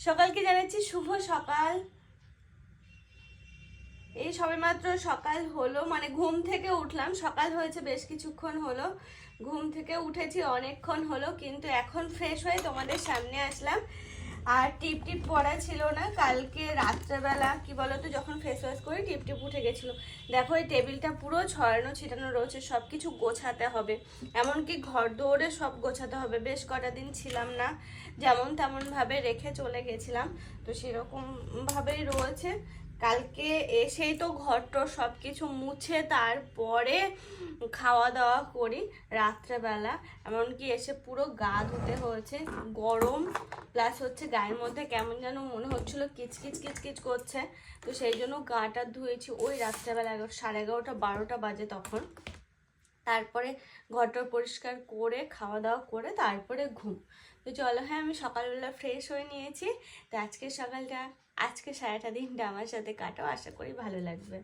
সকালকে জানাচ্ছি শুভ সকাল। এই সবেমাত্র সকাল হলো, মানে ঘুম থেকে উঠলাম, সকাল হয়েছে বেশ কিছুক্ষণ হলো। ঘুম থেকে উঠেছি অনেকক্ষণ হলো, কিন্তু এখন ফ্রেশ হয়ে তোমাদের সামনে আসলাম। আর টিপ টিপ পড়া ছিল না, কালকে রাত্রেবেলা কি বলতো যখন ফেস ওয়াশ করি টিপ টিপ উঠে গেছিলো। দেখো এই টেবিলটা পুরো ছড়ানো ছিটানো রয়েছে, সব কিছু গোছাতে হবে, এমনকি ঘর দৌড়ে সব গোছাতে হবে। বেশ কটা দিন ছিলাম না, যেমন তেমন ভাবে রেখে চলে গেছিলাম, তো সেরকম ভাবেই রয়েছে। কালকে এসেই তো ঘরটর সব কিছু মুছে তারপরে খাওয়া দাওয়া করি রাত্রেবেলা। এমনকি এসে পুরো গা ধুতে হয়েছে, গরম প্লাস হচ্ছে গায়ের মধ্যে কেমন যেন মনে হচ্ছিল কিচকিচ কিচকিচ করছে, তো সেই জন্য গাটা ধুয়েছি ওই রাত্রেবেলা 11:30 12টা বাজে তখন। তারপরে ঘরটা পরিষ্কার করে খাওয়া দাওয়া করে তারপরে ঘুম। তো চলো, হ্যাঁ আমি সকালবেলা ফ্রেশ হয়ে নিয়েছি। তো আজকের সকালটা, আজকে সারাটা দিনটা আমার সাথে কাটো, আশা করি ভালো লাগবে।